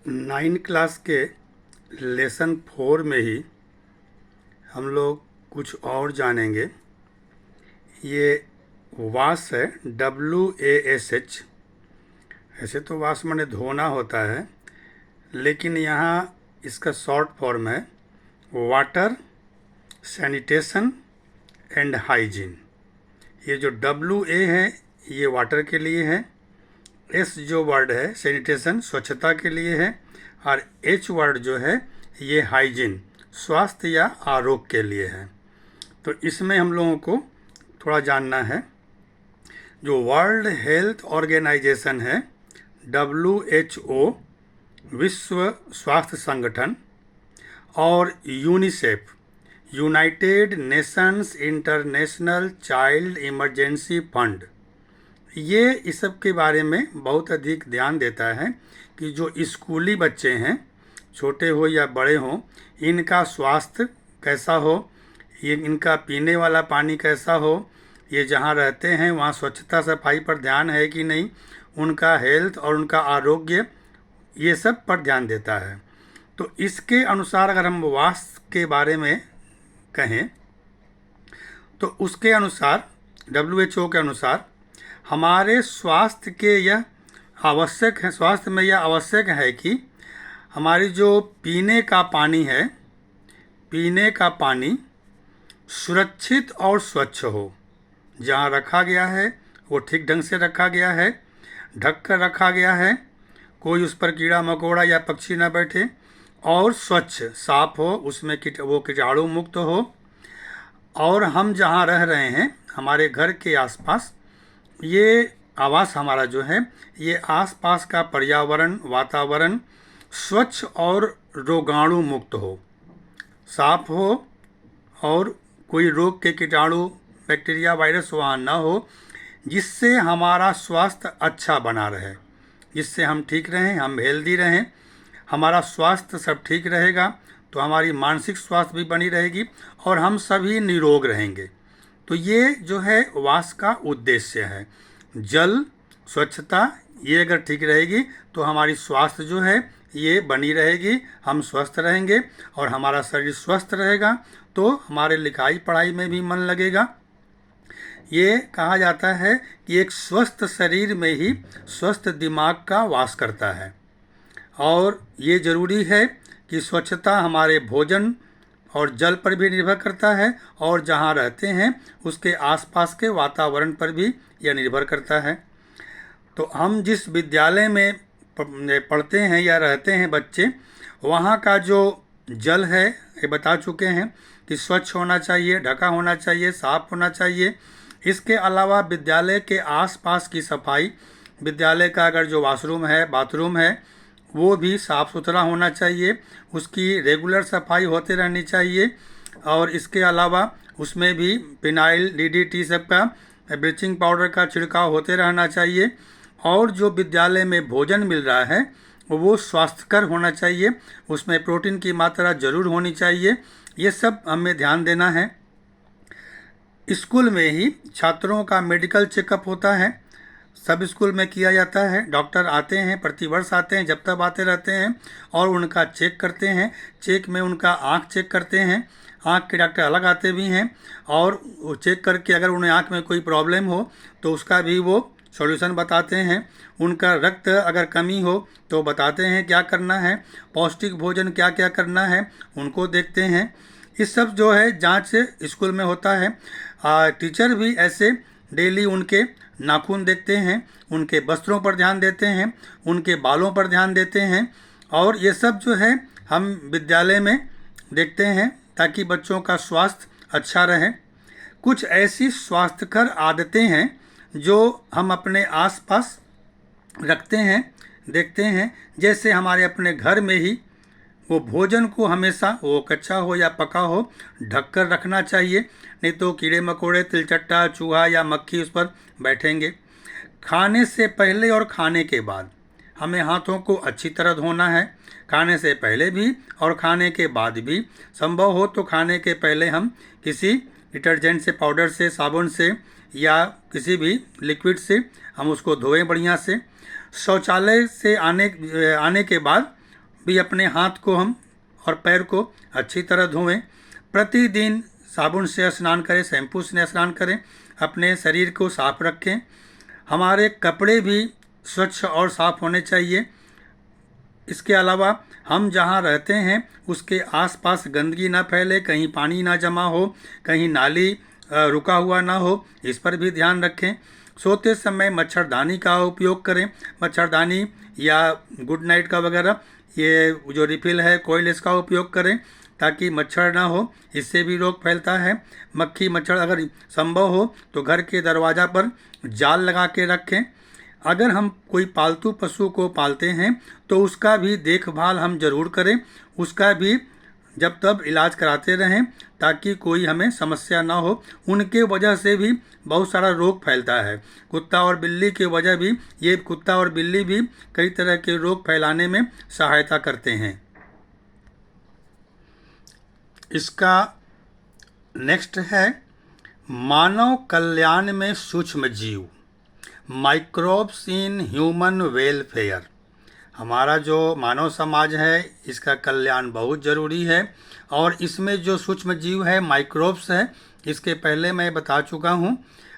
Nine class के lesson 4 में ही हम लोग कुछ और जानेंगे। ये वाश है, WASH। ऐसे तो वाश माने धोना होता है, लेकिन यहाँ इसका शॉर्ट फॉर्म है वाटर, सैनिटेशन एंड हाइजीन। ये जो WA है ये वाटर के लिए है, S जो वर्ड है सैनिटेशन स्वच्छता के लिए है, और H वर्ड जो है ये हाइजीन स्वास्थ्य या आरोग्य के लिए है। तो इसमें हम लोगों को थोड़ा जानना है। जो वर्ल्ड हेल्थ ऑर्गेनाइजेशन है WHO, विश्व स्वास्थ्य संगठन, और UNICEF, United Nations international child emergency fund, ये इस सब के बारे में बहुत अधिक ध्यान देता है कि जो स्कूली बच्चे हैं, छोटे हो या बड़े हों, इनका स्वास्थ्य कैसा हो, ये इनका पीने वाला पानी कैसा हो, ये जहाँ रहते हैं वहाँ स्वच्छता सफाई पर ध्यान है कि नहीं, उनका हेल्थ और उनका आरोग्य, ये सब पर ध्यान देता है। तो इसके अनुसार अगर हम वास्ते के बारे में कहें तो उसके अनुसार WHO के अनुसार हमारे स्वास्थ्य के यह आवश्यक है, स्वास्थ्य में यह आवश्यक है कि हमारी जो पीने का पानी है, पीने का पानी सुरक्षित और स्वच्छ हो। जहाँ रखा गया है वो ठीक ढंग से रखा गया है, ढक कर रखा गया है, कोई उस पर कीड़ा मकोड़ा या पक्षी न बैठे, और स्वच्छ साफ हो, उसमें वो कीटाणु मुक्त हो। और हम जहाँ रह रहे हैं, हमारे घर के आसपास, ये आवास हमारा जो है, ये आसपास का पर्यावरण वातावरण स्वच्छ और रोगाणु मुक्त हो, साफ हो, और कोई रोग के कीटाणु बैक्टीरिया वायरस वहाँ ना हो, जिससे हमारा स्वास्थ्य अच्छा बना रहे, जिससे हम ठीक रहें, हम हेल्दी रहें। हमारा स्वास्थ्य सब ठीक रहेगा तो हमारी मानसिक स्वास्थ्य भी बनी रहेगी और हम सभी निरोग रहेंगे। तो ये जो है वास का उद्देश्य है। जल स्वच्छता ये अगर ठीक रहेगी तो हमारी स्वास्थ्य जो है ये बनी रहेगी, हम स्वस्थ रहेंगे, और हमारा शरीर स्वस्थ रहेगा तो हमारे लिखाई पढ़ाई में भी मन लगेगा। ये कहा जाता है कि एक स्वस्थ शरीर में ही स्वस्थ दिमाग का वास करता है। और ये ज़रूरी है कि स्वच्छता हमारे भोजन और जल पर भी निर्भर करता है, और जहाँ रहते हैं उसके आसपास के वातावरण पर भी यह निर्भर करता है। तो हम जिस विद्यालय में पढ़ते हैं या रहते हैं बच्चे, वहाँ का जो जल है ये बता चुके हैं कि स्वच्छ होना चाहिए, ढका होना चाहिए, साफ होना चाहिए। इसके अलावा विद्यालय के आसपास की सफाई, विद्यालय का अगर जो वॉशरूम है, बाथरूम है, वो भी साफ़ सुथरा होना चाहिए, उसकी रेगुलर सफाई होते रहनी चाहिए। और इसके अलावा उसमें भी फिनाइल, DDT सब का, ब्लीचिंग पाउडर का छिड़काव होते रहना चाहिए। और जो विद्यालय में भोजन मिल रहा है वो स्वास्थ्यकर होना चाहिए, उसमें प्रोटीन की मात्रा जरूर होनी चाहिए। ये सब हमें ध्यान देना है। स्कूल में ही छात्रों का मेडिकल चेकअप होता है, सब स्कूल में किया जाता है। डॉक्टर आते हैं, प्रतिवर्ष आते हैं, जब तक आते रहते हैं, और उनका चेक करते हैं। चेक में उनका आँख चेक करते हैं, आँख के डॉक्टर अलग आते भी हैं, और वो चेक करके अगर उन्हें आँख में कोई प्रॉब्लम हो तो उसका भी वो सॉल्यूशन बताते हैं। उनका रक्त अगर कमी हो तो बताते हैं क्या करना है, पौष्टिक भोजन क्या क्या करना है उनको देखते हैं। इस सब जो है जांच स्कूल में होता है। टीचर भी ऐसे डेली उनके नाखून देखते हैं, उनके वस्त्रों पर ध्यान देते हैं, उनके बालों पर ध्यान देते हैं, और ये सब जो है हम विद्यालय में देखते हैं ताकि बच्चों का स्वास्थ्य अच्छा रहे। कुछ ऐसी स्वास्थ्यकर आदतें हैं जो हम अपने आसपास रखते हैं, देखते हैं। जैसे हमारे अपने घर में ही वो भोजन को हमेशा, वो कच्चा हो या पका हो, ढक कर रखना चाहिए, नहीं तो कीड़े मकोड़े, तिलचट्टा, चूहा या मक्खी उस पर बैठेंगे। खाने से पहले और खाने के बाद हमें हाथों को अच्छी तरह धोना है, खाने से पहले भी और खाने के बाद भी। संभव हो तो खाने के पहले हम किसी डिटर्जेंट से, पाउडर से, साबुन से या किसी भी लिक्विड से हम उसको धोएं बढ़िया से। शौचालय से आने के बाद भी अपने हाथ को हम और पैर को अच्छी तरह धोएं। प्रतिदिन साबुन से स्नान करें, शैम्पू से स्नान करें, अपने शरीर को साफ रखें। हमारे कपड़े भी स्वच्छ और साफ होने चाहिए। इसके अलावा हम जहाँ रहते हैं उसके आसपास गंदगी ना फैले, कहीं पानी ना जमा हो, कहीं नाली रुका हुआ ना हो, इस पर भी ध्यान रखें। सोते समय मच्छरदानी का उपयोग करें। मच्छरदानी या गुड नाइट का वगैरह ये जो रिफिल है कोयल, इसका उपयोग करें ताकि मच्छर ना हो, इससे भी रोग फैलता है। मक्खी मच्छर अगर संभव हो तो घर के दरवाज़ा पर जाल लगा के रखें। अगर हम कोई पालतू पशु को पालते हैं तो उसका भी देखभाल हम जरूर करें, उसका भी जब तब इलाज कराते रहें ताकि कोई हमें समस्या ना हो। उनके वजह से भी बहुत सारा रोग फैलता है। कुत्ता और बिल्ली की वजह भी, ये कुत्ता और बिल्ली भी कई तरह के रोग फैलाने में सहायता करते हैं। इसका नेक्स्ट है मानव कल्याण में सूक्ष्म जीव, माइक्रोब्स इन ह्यूमन वेलफेयर। हमारा जो मानव समाज है इसका कल्याण बहुत ज़रूरी है और इसमें जो सूक्ष्म जीव है, माइक्रोब्स है, इसके पहले मैं बता चुका हूँ।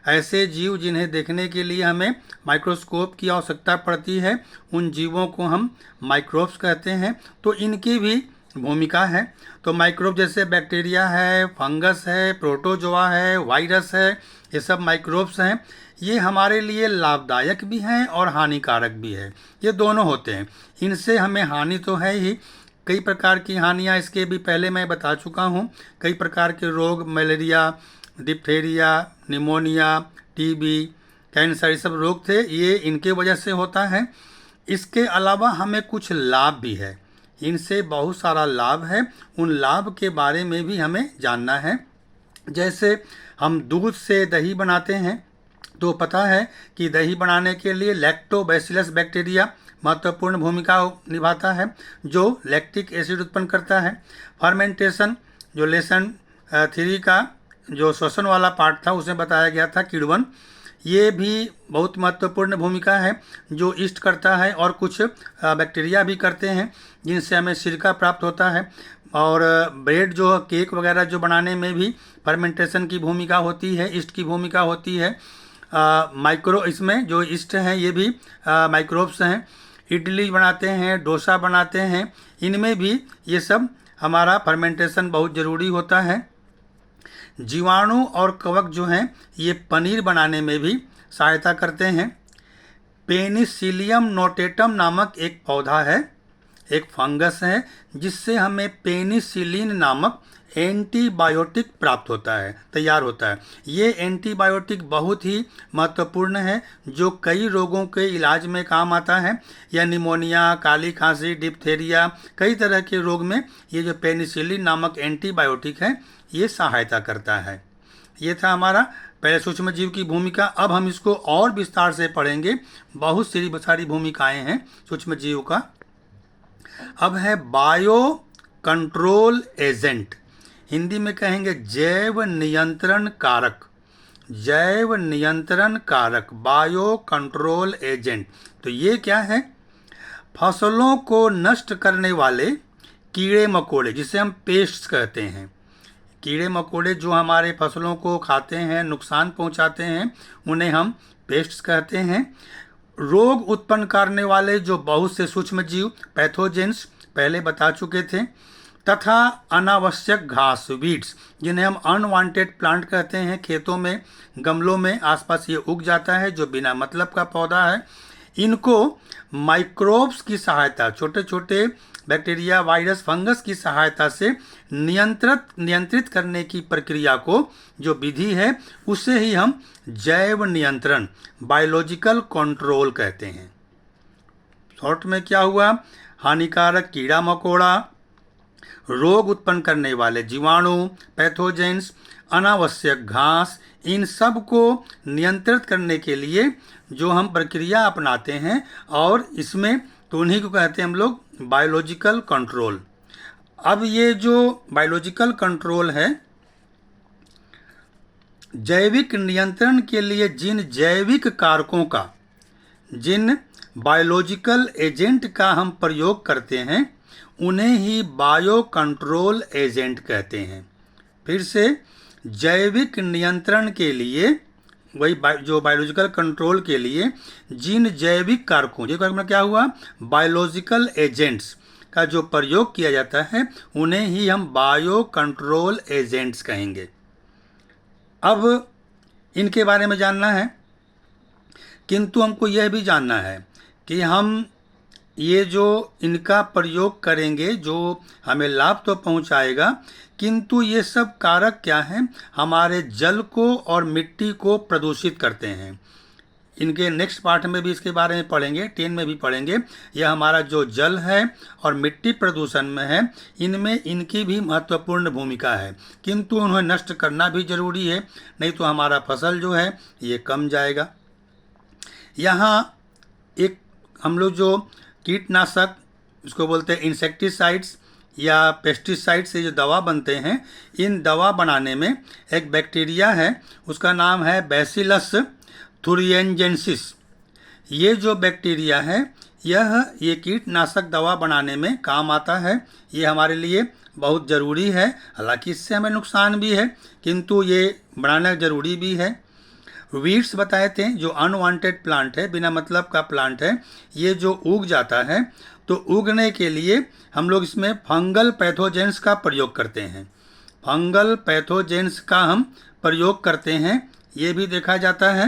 ऐसे जीव जिन्हें देखने के लिए हमें माइक्रोस्कोप की आवश्यकता पड़ती है, उन जीवों को हम माइक्रोब्स कहते हैं। तो इनकी भी भूमिका है। तो माइक्रोब जैसे बैक्टीरिया है, फंगस है, प्रोटोजोआ है, वायरस है, ये सब माइक्रोब्स हैं। ये हमारे लिए लाभदायक भी हैं और हानिकारक भी है, ये दोनों होते हैं। इनसे हमें हानि तो है ही, कई प्रकार की हानियाँ इसके भी पहले मैं बता चुका हूँ। कई प्रकार के रोग, malaria, diphtheria, pneumonia, TB, cancer, ये सब रोग थे, ये इनके वजह से होता है। इसके अलावा हमें कुछ लाभ भी है, इनसे बहुत सारा लाभ है। उन लाभ के बारे में भी हमें जानना है। जैसे हम दूध से दही बनाते हैं तो पता है कि दही बनाने के लिए लैक्टोबैसिलस बैक्टीरिया महत्वपूर्ण भूमिका निभाता है जो लैक्टिक एसिड उत्पन्न करता है। फर्मेंटेशन जो लेसन 3 का जो श्वसन वाला पार्ट था उसमें बताया गया था, किण्वन, ये भी बहुत महत्वपूर्ण भूमिका है जो ईस्ट करता है और कुछ बैक्टीरिया भी करते हैं जिनसे हमें सिरका प्राप्त होता है। और ब्रेड जो केक वगैरह जो बनाने में भी फर्मेंटेशन की भूमिका होती है, ईस्ट की भूमिका होती है। माइक्रो इसमें जो ईस्ट हैं ये भी माइक्रोब्स हैं। इडली बनाते हैं, डोसा बनाते हैं, इनमें भी ये सब हमारा फर्मेंटेशन बहुत ज़रूरी होता है। जीवाणु और कवक जो हैं ये पनीर बनाने में भी सहायता करते हैं। पेनिसिलियम नोटेटम नामक एक पौधा है, एक फंगस है, जिससे हमें पेनिसिलिन नामक एंटीबायोटिक प्राप्त होता है, तैयार होता है। ये एंटीबायोटिक बहुत ही महत्वपूर्ण है जो कई रोगों के इलाज में काम आता है। या निमोनिया, काली खांसी, डिप्थेरिया, कई तरह के रोग में ये जो पेनिसिलिन नामक एंटीबायोटिक है ये सहायता करता है। ये था हमारा पहले सूक्ष्म जीव की भूमिका। अब हम इसको और विस्तार से पढ़ेंगे। बहुत सारी भूमिकाएं हैं सूक्ष्म जीव का। अब है बायो कंट्रोल एजेंट, हिंदी में कहेंगे जैव नियंत्रण कारक। जैव नियंत्रण कारक, बायो कंट्रोल एजेंट। तो ये क्या है? फसलों को नष्ट करने वाले कीड़े मकोड़े, जिसे हम पेस्ट्स कहते हैं। कीड़े मकोड़े जो हमारे फसलों को खाते हैं, नुकसान पहुंचाते हैं, उन्हें हम पेस्ट्स कहते हैं। रोग उत्पन्न करने वाले जो बहुत से सूक्ष्म जीव, पैथोजेंस, पहले बता चुके थे। तथा अनावश्यक घास, वीड्स, जिन्हें हम अनवांटेड प्लांट कहते हैं। खेतों में, गमलों में आसपास ये उग जाता है जो बिना मतलब का पौधा है। इनको माइक्रोब्स की सहायता, छोटे छोटे बैक्टीरिया, वायरस, फंगस की सहायता से नियंत्रित करने की प्रक्रिया को, जो विधि है, उसे ही हम जैव नियंत्रण, बायोलॉजिकल कंट्रोल कहते हैं। शॉर्ट में क्या हुआ? हानिकारक कीड़ा मकोड़ा, रोग उत्पन्न करने वाले जीवाणु, पैथोजेंस, अनावश्यक घास, इन सब को नियंत्रित करने के लिए जो हम प्रक्रिया अपनाते हैं, और इसमें तो उन्हीं को कहते हैं हम लोग बायोलॉजिकल कंट्रोल। अब ये जो बायोलॉजिकल कंट्रोल है, जैविक नियंत्रण के लिए जिन जैविक कारकों का, जिन बायोलॉजिकल एजेंट का हम प्रयोग करते हैं, उन्हें ही बायो कंट्रोल एजेंट कहते हैं। फिर से, जैविक नियंत्रण के लिए, वही जो बायोलॉजिकल कंट्रोल के लिए जिन जैविक कारकों, जैविक कारक में क्या हुआ, बायोलॉजिकल एजेंट्स का जो प्रयोग किया जाता है उन्हें ही हम बायो कंट्रोल एजेंट्स कहेंगे। अब इनके बारे में जानना है, किंतु हमको यह भी जानना है कि हम ये जो इनका प्रयोग करेंगे जो हमें लाभ तो पहुंचाएगा, किंतु ये सब कारक क्या हैं, हमारे जल को और मिट्टी को प्रदूषित करते हैं। इनके नेक्स्ट पार्ट में भी इसके बारे में पढ़ेंगे, 10 में भी पढ़ेंगे। यह हमारा जो जल है और मिट्टी प्रदूषण में है, इनमें इनकी भी महत्वपूर्ण भूमिका है, किंतु उन्हें नष्ट करना भी जरूरी है, नहीं तो हमारा फसल जो है ये कम जाएगा। यहाँ एक हम लोग जो कीटनाशक, इसको बोलते हैं इंसेक्टिसाइड्स या पेस्टिसाइड्स से जो दवा बनते हैं, इन दवा बनाने में एक बैक्टीरिया है, उसका नाम है बैसिलस थुरिएंजेंसिस। ये जो बैक्टीरिया है ये कीटनाशक दवा बनाने में काम आता है। ये हमारे लिए बहुत ज़रूरी है, हालांकि इससे हमें नुकसान भी है, किंतु ये बनाना ज़रूरी भी है। वीड्स बताए थे, जो अनवांटेड प्लांट है, बिना मतलब का प्लांट है, ये जो उग जाता है, तो उगने के लिए हम लोग इसमें फंगल पैथोजेंस का प्रयोग करते हैं। फंगल पैथोजेंस का हम प्रयोग करते हैं, ये भी देखा जाता है।